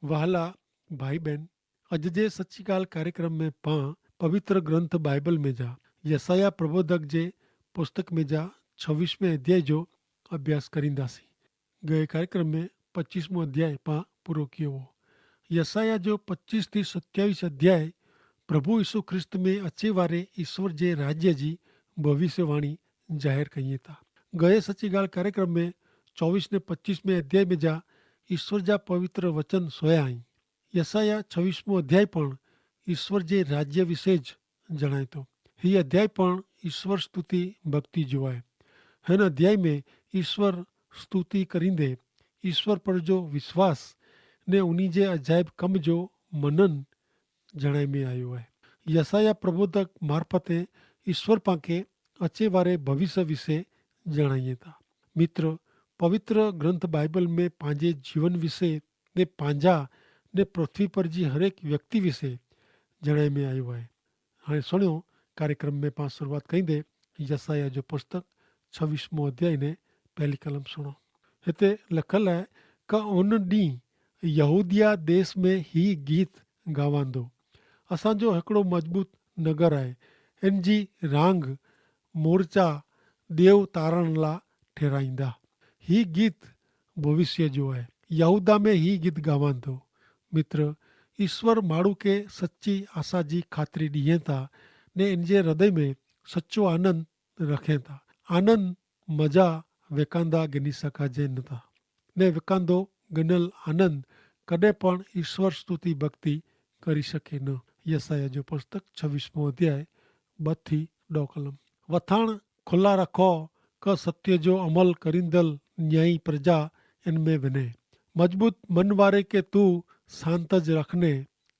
वहला भाई बहन, अज जे सच्ची ॻाल्हि कार्यक्रम में पां पवित्र ग्रंथ बाइबल में जा यसाया प्रबोधक जे पुस्तक में जा 26वें अध्याय जो अभ्यास करींदासीं। गए कार्यक्रम में 25मो अध्याय पां पूरो कियो हो। यसाया जो 25 थी 27 अध्याय प्रभु यीशु ख्रिस्त में अचे वारे ईश्वर जे राज्य जी भविष्यवाणी जाहिर कई था। गए सच्ची ॻाल्हि कार्यक्रम में 24 ने 25 अध्याय में जा ईश्वर जा पवित्र वचन सोया आहिनि। यसाया 26मो अध्याय पण ईश्वर जे राज्य विषय ज जणाए थो। हीउ अध्याय पण ईश्वर स्तुति भक्ति जो आहे। हिन अध्याय में ईश्वर स्तुति करींदे ईश्वर पर जो विश्वास ने उन्ही जे अजायब कम जो मनन जणाए में आयो आहे। यसाया प्रबोधक मार्फते ईश्वर पाके अचे वारे भविष्य विषय जणाइए था। मित्र, पवित्र ग्रंथ बाइबल में पंहिंजे जीवन विषय ने पंहिंजा ने पृथ्वी पर जी हरेक व्यक्ति विषय जणाए में आयो आहे। हाणे सुणियो कार्यक्रम में पाण शुरूआत कईंदे यसाया जो पुस्तक 26मो अध्याय ने पहली कलम सुणो। हिते लिखल आहे क उन ॾींहुं यहूदिया देश में ही गीत गावांदो। असांजो हिकिड़ो मज़बूत नगर आहे, इन जी रांग मोर्चा देव तारण लाइ ठहिराईंदा। ही गीत भविष्य जो आहे। यहूदा में ही गीत गावांदो। मित्र, ईश्वर माण्हू खे सची आशा जी ख़ातिरी ॾिए था ने इन जे हृदय में सचो आनंद रखे था। आनंद मज़ा विकांदा गिनी सघिजे नथा ने विकांदो गिनल आनंद कॾहिं पण ईश्वर स्तुति भक्ति करी सघे न। यसाया जो पुस्तक 26मो अध्याय 2 थी 2 कलम। वथाण खुला रखो क सत्य जो अमल करींदल न्यायी प्रजा इनमें विने। मजबूत मन वारे के तू शांतज रखने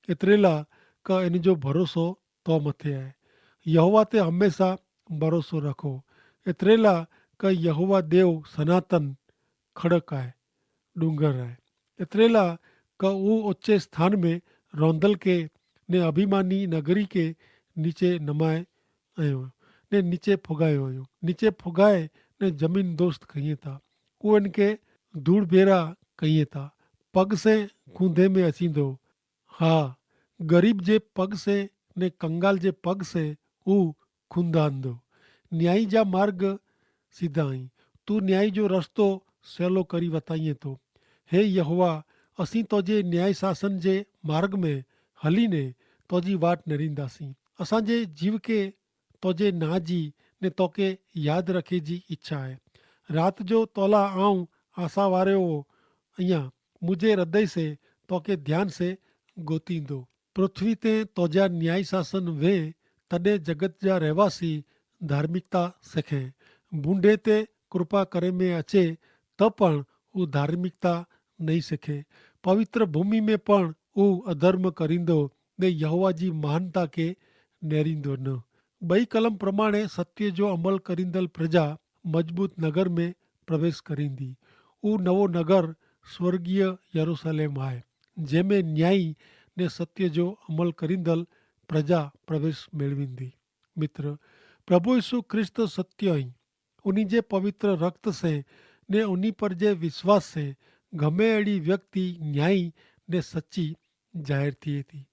एतिरेला क इन जो भरोसो तो मथे आहे। यहोवा ते हमेशा भरोसो रखो एतिरेला क यहोवा देव सनातन खड़क आहे, डूंगर आहे। एतिरेला क ऊ ऊचे स्थान में रौंदल के ने अभिमानी नगरी के नीचे नमाए आयो ने नीचे फुगायो हुयो। नीचे फुगाए ने जमीन दोस्त कहिए था। ऊ इनके धूड़ बेरा कहिए था। पग से खूंदे में अचींदो। हा, गरीब जे पग से ने कंगाल जे पग से ऊ खुंदांदो। न्यायी जा मार्ग सीधा आई। तू न्यायी जो रस्तो सवलो करी वताईए थो। हे यहोवा, असीं तोजे न्याय शासन जे मार्ग में हलीने तोजी वाट नरींदासीं। असांजे जीव के तोजे ना जी ने तोखे यादि रखे जी इच्छा आहे। रात जो तोला आऊं आशा वारियो अयां मुझे हृदय से तोखे ध्यान से गोतींदो। पृथ्वी ते तोजा न्याय शासन वे तॾहिं जगत जा रहवासी धार्मिकता सिखे। बूंडे ते कृपा करे में अचे त पण ऊ धार्मिकता नहीं सिखे। पवित्र भूमि में पण ऊ अधर्म करींदो ने यहोवा जी महानता के नेरींदो न। ॿई कलम प्रमाणे सत्य जो अमल करींदल प्रजा मजबूत नगर में प्रवेश करींदी। ऊ नवो नगर स्वर्गीय यरूशलेम आहे जंहिंमें न्यायी ने सत्य जो अमल करींदल प्रजा प्रवेश मेळवींदी। मित्र, प्रभु यीशु ख्रिस्त सत्य आई। उन्हीं जे पवित्र रक्त से ने उन्हीं पर जे विश्वास से गमे अहिड़ी व्यक्ति न्यायी ने सच्ची जाहिर थिए थी।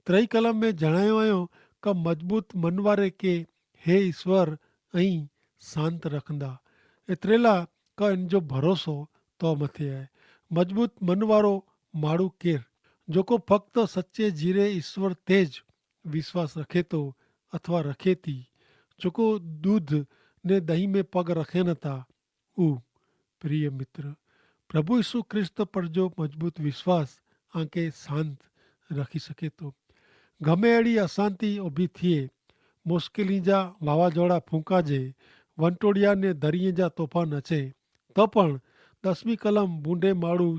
त्रई कलम में जणायो आयो क मजबूत मन वारे के हे ईश्वर ऐं शांत रखंदा। एतिरेला क इन जो भरोसो तो मथे आहे। मजबूत मन वारो माण्हू केरु? जेको फक्त सचे जीरे ईश्वर तेज विश्वास रखे थो अथवा रखे थी। जेको दूध ने दही में पग रखे नथा। ऊ प्रिय मित्र, प्रभु यीशु ख्रिस्त पर जो मजबूत विश्वास आंखे शांत रखी सके थो। गमे अहिड़ी अशांति ऊभी थिए, मुश्किली जा वावाझोड़ा फूंकाजे, वंटोड़िया ने दरिए जा तूफान अचे त पण 10वीं कलम बूंडे माण्हू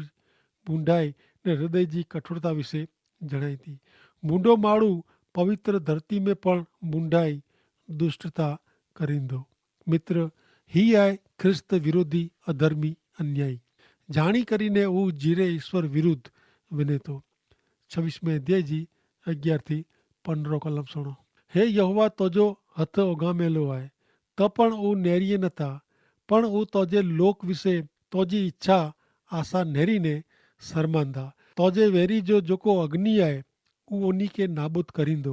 बूंडाई ने हृदय जी कठोरता विषय जणाई थी। बूंडो माण्हू पवित्र धरती में पण बूंडाई दुष्टता करींदो। मित्र, ही आहे ख्रिस्त विरोधी अधर्मी अन्यायी। जाणी करीने ऊ जीरे ईश्वर विरुद्ध विने थो। 26वें अध्याय जी 11 थी 15 कलम सुणो। हे यहोवा, तोजो हथ उगामेलो आहे त पण ऊ नेरीए नथा, पण ऊ तोजे लोक विषय तोजी इच्छा आशा नेरीने शर्मांदा। तोजे वेरी जो जेको अग्नि आहे उहो उन्ही खे नाबूद करींदो।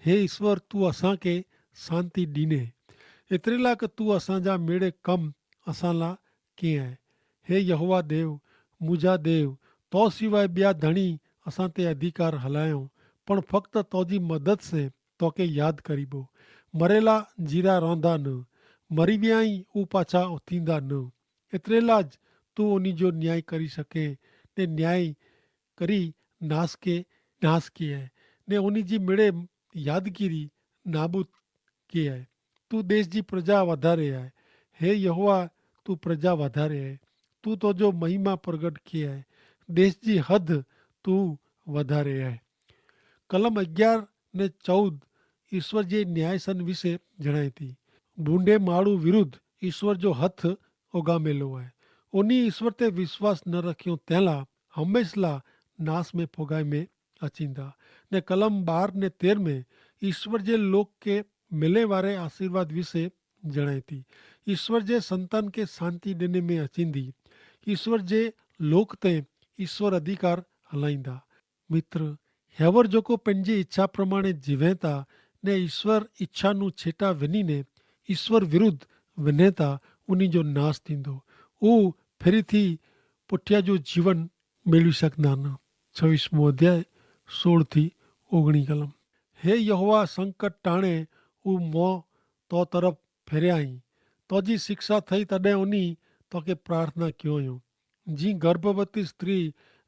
हे ईश्वर तूं असांखे शांती ॾीने, एतिरे लाइ की तूं असांजा मेड़े कम असां लाइ कीअं आहे। हे यहोवा देव, मुंहिंजा देव, तो सिवाय ॿिया धणी असां ते अधिकार हलायूं, पण फ़क़्ति तोजी मदद से तोखे यादि करीबो। मरेला जीरा रहंदा न, मरी विया ई हू पाछा उथींदा न। एतिरे लाइ तूं उन जो न्याय करी सघे ने न्याय करी नास खे नास की आहे ने उन जी मिड़े यादगिरी नाबूद की आहे। तूं देश जी प्रजा वधारे आहे। हे यहोवा तूं प्रजा वधारे आहे। तूं तुंहिंजो महिमा प्रगट की आहे। देश जी हद तूं वधारे आहे। कलम 11 ने 14 ईश्वर जे न्यायसन विषय जणाए थी। बूंडे माण्हू विरुद्ध ईश्वर जो हथ उगामेलो आहे। उन ईश्वर ते विश्वास न रखियो तंहिं लाइ हमेशह लाइ नास में फुगाए में अचींदा। ने कलम 12 ने 13 में ईश्वर जे लोक के मिले वारे आशीर्वाद विषय जणाए थी। ईश्वर जे संतान खे शांति ॾिने में अचींदी। ईश्वर जे लोक ते ईश्वर अधिकार हलाईंदा। मित्र, हेवर जेको पंहिंजी इच्छा प्रमाणे जीवे था ने ईश्वर इच्छा नू छेटा वञीने ईश्वर विरुद्ध वञे था, उन जो नाश थींदो। उहो फिरी थी पुठिया जो जीवन मेळवी सघंदा न। 26 अध्याय 16 थी 19 कलम। हे यहोवा, संकट टाणे उ मों तो तरफ़ फेरियाई। तोजी शिक्षा थई तॾहिं उन तोखे प्रार्थना कयो हुयो। जी गर्भवती स्त्री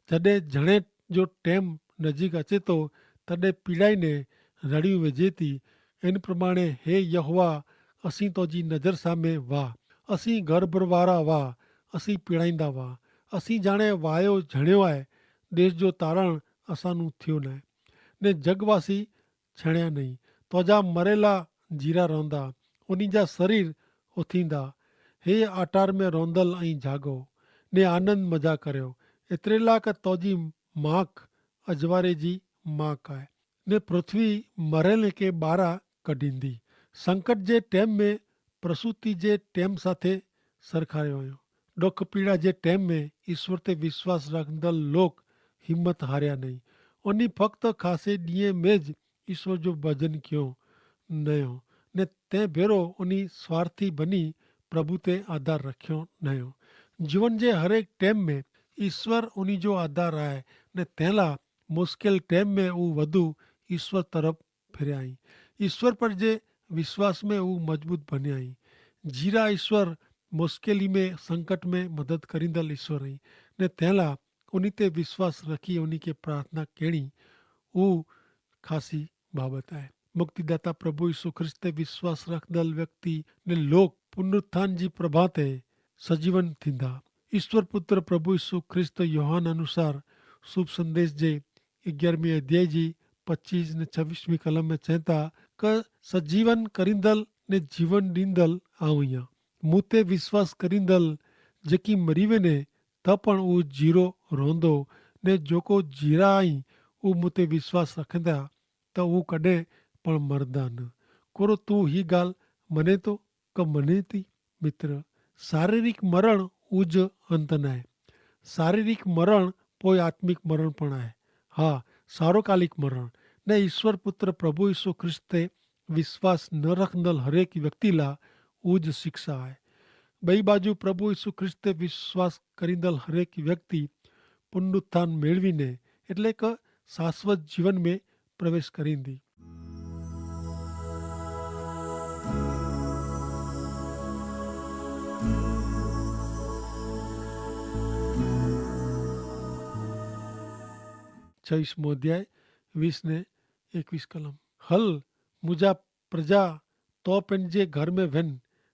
जॾहिं जणे जो टेम नज़दीक अचे थो तॾहिं पीड़ाई ने रड़ियूं विझे थी। इन प्रमाणे हे यहोवा, असीं तुंहिंजी नज़र साम्हूं वाह, असीं गर्भ वारा वाह, असीं पीड़ाईंदा वाह। असीं ॼाणे वायो झणियो आहे, देश जो तारण असांनू थियो न आहे ने जगवासी छणिया नहीं। तुंहिंजा मरेला जीरा रहंदा, उन्ही जा शरीर उथींदा। हे आटार में रोंदल ऐं जागो ने आनंद मज़ा करियो। एतिरे लाइ की तुंहिंजी माक अजवारे जी माक आहे ने पृथ्वी मरेल खे ॿाहिरां कढींदी। संकट जे टेम में प्रसूति जे टेम साथे सरखारियो हुयो। ॾुख पीड़ा जे टेम में ईश्वर ते विश्वास रखंदड़ लोग हिम्मत हारिया नहीं। उन फ़क़्ति ख़ासे ॾींहं में ज ईश्वर जो भजन कयो नयो ने तंहिं भेरो उन स्वार्थी बनी प्रभु ते आधार रखियो नयो। जीवन जे हर एक टेम में ईश्वर उन जो आधार आहे ने तंहिं लाइ मुश्किल टेम में हू वधू ईश्वर तरफ़ फिरियाई। ईश्वर पर जे विश्वास में हू मजबूत बनियाई। जीरा ईश्वर मुश्किली में संकट में मदद करींदड़ ईश्वर आई ने तंहिं लाइ उन ते विश्वास रखी उन खे प्रार्थना कहिड़ी हू ख़ासी बाबत आहे। मुक्तिदाता प्रभु यीशु ख्रिस्त ते विश्वास रखंदड़ व्यक्ति ने लोग पुनरुत्थान जी प्रभा ते सजीवन थींदा। ईश्वर पुत्र प्रभु यीशु ख्रिस्त यूहन अनुसार शुभ संदेश जे 11वें अध्याय जी 25 ने 26 कलम में चवनि था क सजीवन करींदड़ ने जीवन ॾींदड़ आऊं आहियां। मूं ते विश्वास करींदड़ जेकी मरी वञे त पण उहो जीरो रहंदो ने जेको जीरा आई उहो मूं ते विश्वास रखंदा त उहो कॾहिं पण मरंदा न। कोरो तूं ही ॻाल्हि मञे थो क मञे थी? मित्र, शारीरिक मरण उज अंत न आहे। शारीरिक मरण पोइ आत्मिक मरण पण आहे। हा, सारोकालिक मरण ने ईश्वर पुत्र प्रभु यीशु ख्रिस्त ते विश्वास न रखंदड़ हरेक व्यक्ति लाइ उज शिक्षा आहे। ॿई बाजू प्रभु यीशु ख्रिस्त ते विश्वास करींदड़ हरेक व्यक्ति पुनरुत्थान मेळवीने એટલે કે શાશ્વત જીવન में प्रवेश करींदी। छब्बीसमो अध्याय 20 ने 21 कलम। हल मुझा प्रजा तो पंहिंजे घर में वञ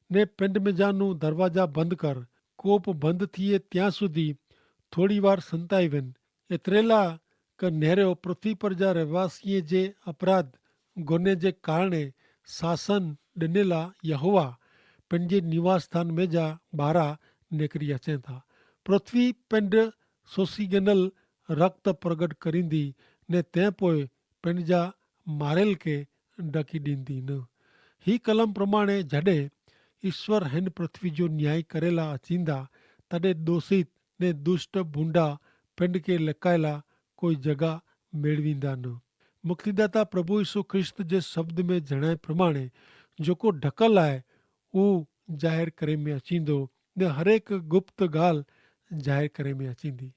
ने पिंड में जानू दरवाजा बंदि कर। कोप बंदि थिए ત્યાં સુધી થોડી વાર સંતાઈ વञ। एतिरे लाइ क नेरियो पृथ्वी पर जा रहवासीअ जे अपराध गुने जे कारणे शासन ॾिनल यहोवा पंहिंजे निवास स्थान में जा ॿाहिरां निकिरी अचनि था। पृथ्वी पिंड सोसी गिनल रक्त प्रगट करींदी ने तंहिं पोइ पंहिंजा मारियल खे ढकी ॾींदी न। ही कलम प्रमाणे जॾहिं ईश्वर हिन पृथ्वी जो न्याय करेला अचींदा तॾहिं दोषित ने दुष्ट बूंडा पिंड खे लिकायला कोई जगह मेळवींदा न। मुक्तिदाता प्रभु यीशु ख्रिस्त जे शब्द में जणाए प्रमाणे जेको ढकल आहे उहो ज़ाहिर करे में अचींदो ने हरेक गुप्त ॻाल्हि ज़ाहिर करे में अचींदी।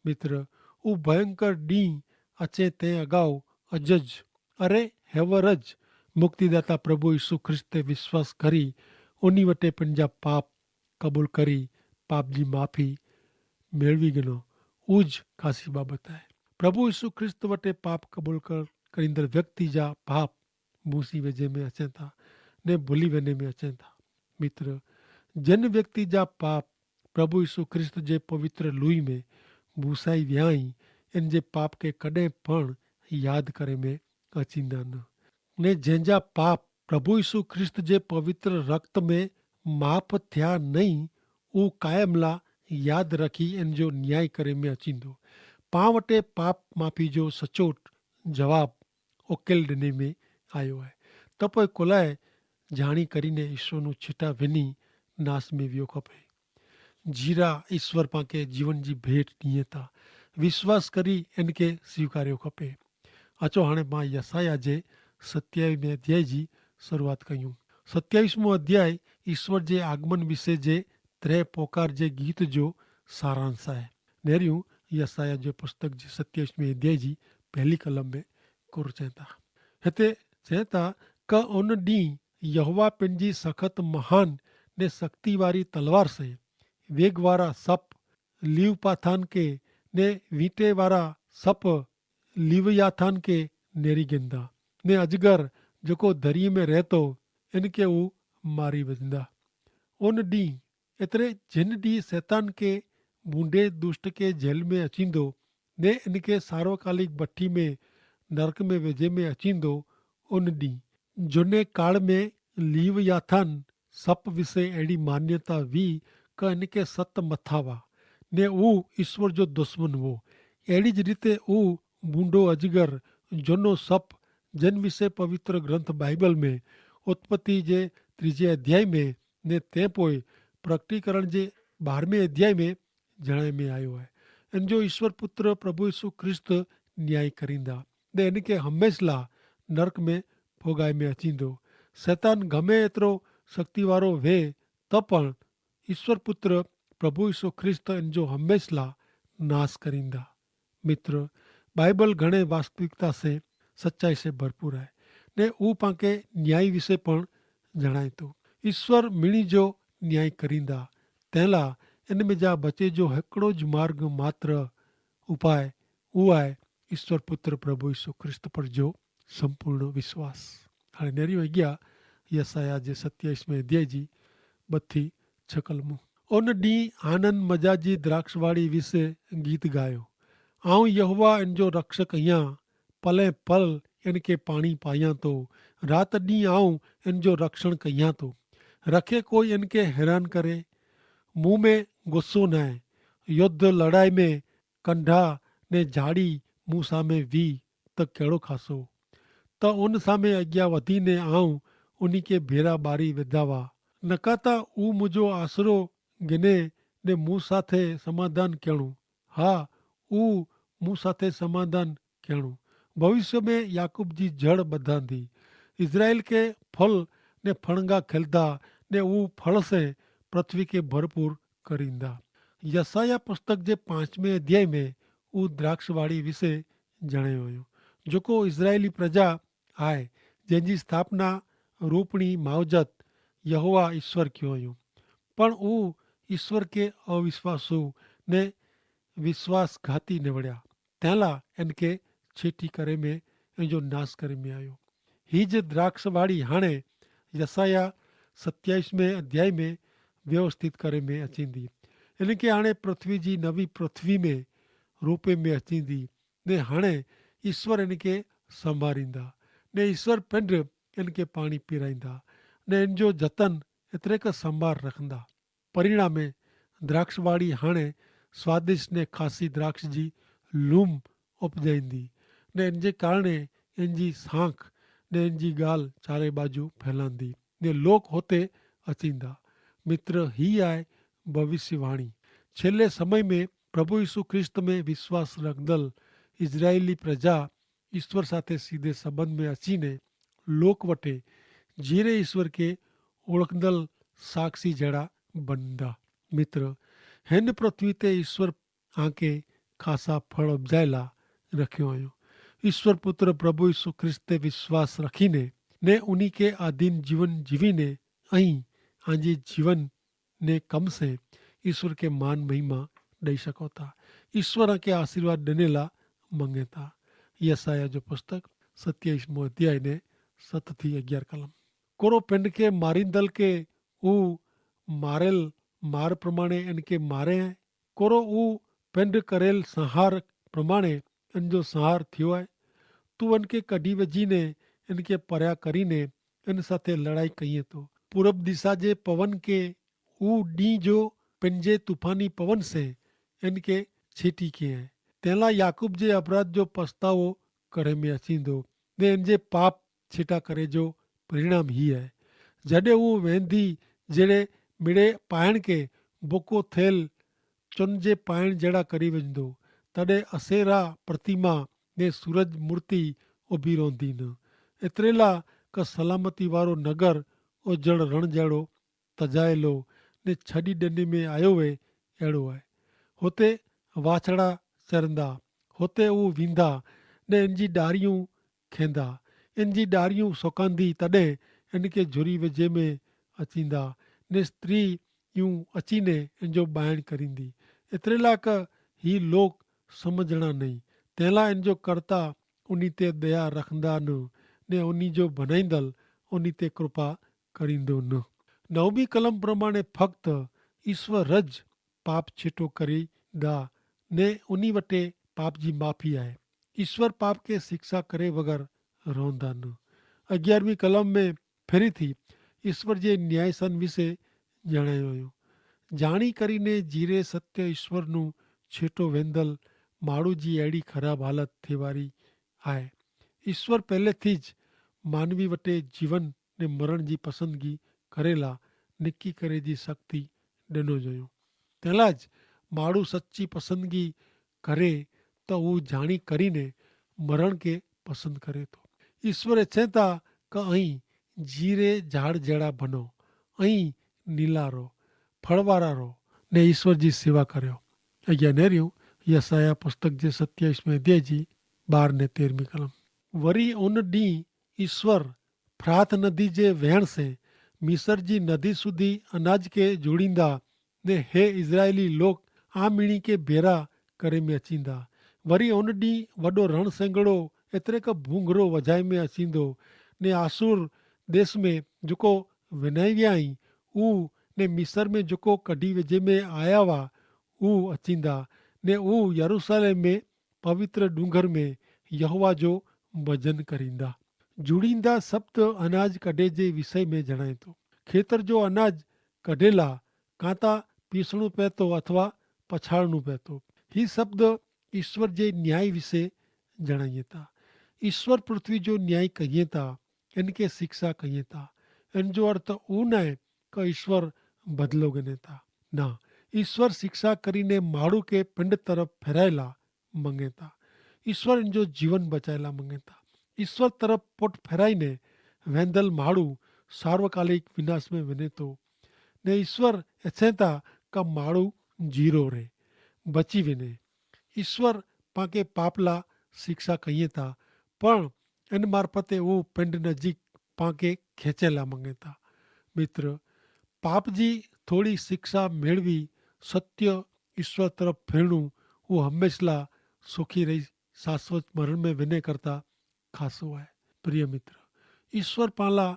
मित्र, उहो भयंकर ॾींहुं अचे तंहिं अॻाऊ अजज अरे हेवरज मुक्तिदाता प्रभु यीशु ख्रिस्त ते विश्वास करी उन वटे पंहिंजा पाप क़बूल करी पाप जी माफ़ी मेळवी गिनो उज ख़ासी बाबति आहे। प्रभु यीशु ख्रिस्त वटे पाप क़बूल करींदड़ व्यक्ति जा पाप मूसी वेझे में अचनि था ने भुली वञे में अचनि था। मित्र, जिन व्यक्ति जा पाप प्रभु यीशु ख्रिस्त जे पवित्र लूई में भूसाई विया आहिनि इन जे पाप खे कॾहिं पण यादि करे में अचींदा न। ने जंहिंजा पाप प्रभु यीशु ख्रिस्त जे पवित्र रक्त में माफ़ थिया नहीं उहो कायम ला यादि रखी इन जो न्याय करे में अचींदो। पाण वटि पाप माफ़ी जो सचोट जवाबु उकेल ॾिने में आयो आहे त पोइ कुलाए जाणी करीने ईश्वर नूं छिटा विनी नास में वियो खपे। जीरा ईश्वर पांखे जीवन जी भेट ॾिए था, विश्वास करी इनखे स्वीकारियो खपे। अचो हाणे मां यसाया जे 27वें अध्याय जी शुरूआत कयूं। 27वां अध्याय ईश्वर जे आगमन विषय जे 3 पोकार जे गीत जो सारांश आहे। नेरियूं यसाया जो पुस्तक जे 27वें अध्याय जी पहली कलम में कुर चवनि था। हिते चवनि था क उन ॾींहुं यहोवा पंहिंजी सख़्त महान ने शक्ति वारी तलवार से वेग वारा सप लीवपाथान के ने वीटे वारा सप लीवयाथान के नेरी गिंदा ने अजगर जेको दरिया में रहतो इनके वो मारी वेंदा। उन ॾींहुं एतिरे जिन ॾींहुं शैतान के बूंदे दुष्ट के जेल में अचींदो ने इनके सार्वकालिक भट्टी में नरक में वेझे में अचींदो। उन ॾींहुं जुने काल में लीवयाथान सप विषय अहिड़ी मान्यता हुई क इनके 7 मथा हुआ ने उहो ईश्वर जो दुश्मन हो। अहिड़ी ज रीते उहो बूंदो अजगर जुनो सप जिन विषय पवित्र ग्रंथ बाइबल में उत्पत्ति जे 3 अध्याय में ने तंहिं पोइ प्रकटीकरण जे 12वें अध्याय में जणाए में आयो आहे। इन जो ईश्वर पुत्र प्रभु यीशु ख्रिस्त न्याय करींदा ने इनके हमेशह ला नरक में फोगाए में अचींदो। शैतान गमे एतिरो शक्ति वारो वे त पण ईश्वर पुत्र प्रभु यीशु ख्रिस्त इन जो हमेशह ला नाश करींदा। मित्र, बाइबल घणे वास्तविकता से सच्चाई से भरपूर है ने उहो पांखे न्याय विषय पण जणाए थो। ईश्वर मिणी जो न्याय करींदा तंहिं ला इन में जा बचे जो हिकिड़ो ज मार्ग मात्र उपाय उहो आहे ईश्वर पुत्र प्रभु यीशु ख्रिस्त पर जो संपूर्ण विश्वास। हाणे नेरियूं अॻियां यसाया जे 27वें अध्याय जी 2-6 कलमूं। उन ॾींहुं आनंद मजा जी द्राक्षवाड़ी विषय गीत गायो। आऊं यहोवा इन जो रक्षक आहियां, पले पल इनके पाणी पायां थो, रात ॾींहुं आऊं इन जो रक्षण कयां थो। रखे कोई इनके हैरान करे, मुंह में गुस्सो न आहे। युद्ध लड़ाई में कंढा ने झाड़ी मूं सामे वी त कहिड़ो खासो त उन सामे अॻियां वधीने आऊं उन्ही के भेरा ॿारी विधा हुआ। नकाता ऊ मुंहिंजो आसरो गिने ने मूं साथे समाधान कहिड़ो। हा, ऊ मूं साथे समाधान कहिड़ो। भविष्य में याकूब जी जड़ ॿधांदी, इज़राइल के फल ने फणगा खिलंदा ने ऊ फल से पृथ्वी के भरपूर करींदा। यसाया पुस्तक जे 5वें अध्याय में ऊ द्राक्षवाड़ी विषय जणायो हुयो जेको इज़राइली प्रजा आहे जंहिंजी स्थापना रूपणी मावजत यहोवा ईश्वर कयो हुयो। पण ऊ ईश्वर के अविश्वासु ने विश्वासघाती निवड़िया तंहिं ला इनके छेटी करे में इन जो नाश करे में आयो। ही जे द्राक्षवाड़ी हाणे यसाया 27वें अध्याय में व्यवस्थित करे में अचींदी। इनके हाणे पृथ्वी जी नवी पृथ्वी में रूपे में अचींदी ने हाणे ईश्वर इनके संभारींदा ने ईश्वर पिंड इनके पाणी पीराईंदा ने इन जो जतन एतिरे क संभार रखंदा। परिणामे द्राक्षवाड़ी हाणे स्वादिष्ट ने ख़ासी द्राक्ष जी लूम उपजाईंदी ने इन जे कारणे इन जी सांख ने इन जी ॻाल्हि चारे बाजू फैलांदी ने लोक होते अचींदा। मित्र, ही आहे भविष्यवाणी। छेल्ले समय में प्रभु यीशु ख्रिस्त में विश्वास रखंदल इजरायली प्रजा ईश्वर साथे सीधे संबंध में अचीने लोक वटे जीरे ईश्वर के ओळखंदल साक्षी जड़ा बनदा। मित्र, हिन पृथ्वी ते ईश्वर आके खासा फल उपजायला रखियो आहियो। ईश्वर पुत्र प्रभु यीशु ख्रिस्त ते विश्वास रखीने ने उन्हीं के आधीन जीवन जीवीने अहीं आंजी जीवन ने कम से ईश्वर के मान महिमा दई सको था। ईश्वर के आशीर्वाद देने ला मंगे था। यसाया जो पुस्तक 27मो अध्याय ने 7 થી 11 કલમ। કોરો પિંડ કે મારીંદલ કે ऊ मारेल मार प्रमाणे इनके मारे हैं। कोरो ऊ पिंड करेल संहार प्रमाणे इनजो संहार थियो है। तू इनके कढी वजी ने इनके पर्या करीने इन साथे लड़ाई कईए तो पूरब दिशा जे पवन के ऊ डी जो पिंजे तूफानी पवन से इनके छीटी किए हैं। तेला याकूब जे अपराध जो पछतावो करे में अचींदो ने इन जे पाप छीटा करे जो परिणाम ही है। जॾहिं हू वेंदी जहिड़े मिड़े पाइण के बुको थियल चुन जे पाइण जहिड़ा करी वेंदो तॾहिं असेरा प्रतिमा ने सूरज मूर्ति उभी रहंदी न। एतिरे लाइ क सलामती वारो नगर उजड़ रण जहिड़ो तजायलो ने छॾी ॾने में आयो वे अहिड़ो आहे। हुते वाछड़ा चरंदा, हुते हू वींदा ने इन जी ॾारियूं खेंदा। इन जी ॾारियूं सुकांदी तॾहिं इनके झुरी वेझे में अचींदा ने स्त्री यूं अचीने इनजो ॿाहिण करींदी। एतिरे लाइ क ही लोक समझणा नहीं। तंहिंला इनजो कर्ता उन्ही ते दया रखंदा न ने उन्ही जो बनाईंदल उन्ही ते कृपा करींदो न। नवमी कलम प्रमाणे फक्त ईश्वर रज पाप छिटो करींदा ने उन्ही वटे पाप जी माफ़ी आहे। ईश्वर पाप के शिक्षा करे वगैर रहंदा न। 11वीं कलम में ફરી થી ઈશ્વર જે ન્યાયસન વિશે જણાવ્યું हुयो। જાણી કરીને જીરે સત્ય ઈશ્વરનું છેટો વેંદલ માળું जी अहिड़ी ख़राब हालत थिवारी आहे। ईश्वर પહેલેથી જ માનવી વટે જીવન ને મરણ जी પસંદગી કરેલા निकी करे जी शक्ति ॾिनो हुयो। પહેલાં જ માળું સચ્ચી પસંદગી કરે તો હું જાણી કરીને મરણ કે પસંદ કરે તો ईश्वर इच्छे था કે અહીં जीरे झाड़ जड़ा बनो, अहीं नीला रो फड़वारा रो ने ईश्वर जी सेवा करो। अॻियां नेरियूं यसाया पुस्तक जे 27वें अध्याय जी 12 ने 13वीं कलम। वरी उन ॾींहुं ईश्वर फ्रात नदी जे वहण से मिस्र जी नदी सुधी अनाज के जोड़ींदा ने हे इज़राइली लोग आमिणी के भेरा करे में अचींदा। वरी उन ॾींहुं वॾो रण सेंगड़ो एतिरे क भूंगरो वजाए में अचींदो ने आसूर देश में जेको विनाई विया आहीं ऊ ने मिस्र में जेको कढी वेझे में आया हुआ ऊ अचींदा ने ऊ यरूशलेम में पवित्र डूंगर में यहोवा जो भजन करींदा। जुड़ींदा शब्द अनाज कढे जे विषय में जणाए थो। खेतर जो अनाज कढेला कांता पीसणो पए थो अथवा पछाड़णो पए थो। ही शब्द ईश्वर जे न्याय विषय जणाइए था। ईश्वर पृथ्वी जो न्याय कहिए था, इनके शिक्षा कहिए था। इन जो अर्थ ऊ न है कि ईश्वर बदलो गिने था। ना, ईश्वर शिक्षा करीने माण्हू के पिंड तरफ फेरायला मंगे था। ईश्वर इन जो जीवन बचायला मंगे था। ईश्वर तरफ पुट फेराईने वेंदल माण्हू सार्वकालिक विनाश में वञे थो ने ईश्वर इच्छे था का माण्हू जीरो रहे बची वञे। ईश्वर पाके पापला शिक्षा कहिए था पण इन मार्फते वो पिंड नजीक पाके खेचेला मंगे था। मित्र, पाप जी थोड़ी शिक्षा मेळवी सत्य ईश्वर तरफ फेरणू वो हमेशा सुखी रही शाश्वत मरण में विनय करता खासो है। प्रिय मित्र, ईश्वर पाला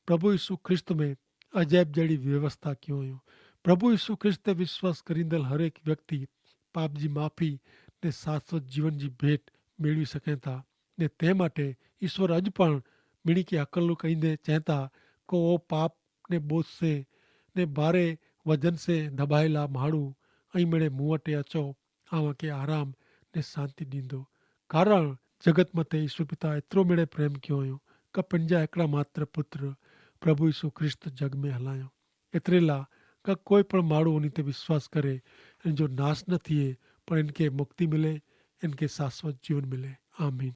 प्रभु यीशु ख्रिस्त में अजैब जड़ी व्यवस्था क्यों हुयो। प्रभु यीशु ख्रिस्त ते विश्वास करींदल हर एक व्यक्ति पाप जी माफ़ी ने शाश्वत जीवन जी भेट मेळवी सके था ने ते माटे ईश्वर अज पण मीणी की अकल कहींदे चहता को वो पाप ने बोझ से ने बारे वजन से दबाएला माण्हू ऐं मिड़े मूं वटि अचो आवां खे आराम ने शांति ॾींदो। कारण जगत मथे ईश्वर पिता एतिरो मिड़े प्रेम कयो हुयो कि पंहिंजा हिकिड़ा मात्र पुत्र प्रभु यीशु ख्रिस्त जग में हलायो। एतिरे लाइ का कोई पण माण्हू उन ते विश्वास करे इन जो नाश न थिए पर इनके मुक्ति मिले, इनके शाश्वत जीवन मिले। आमीन।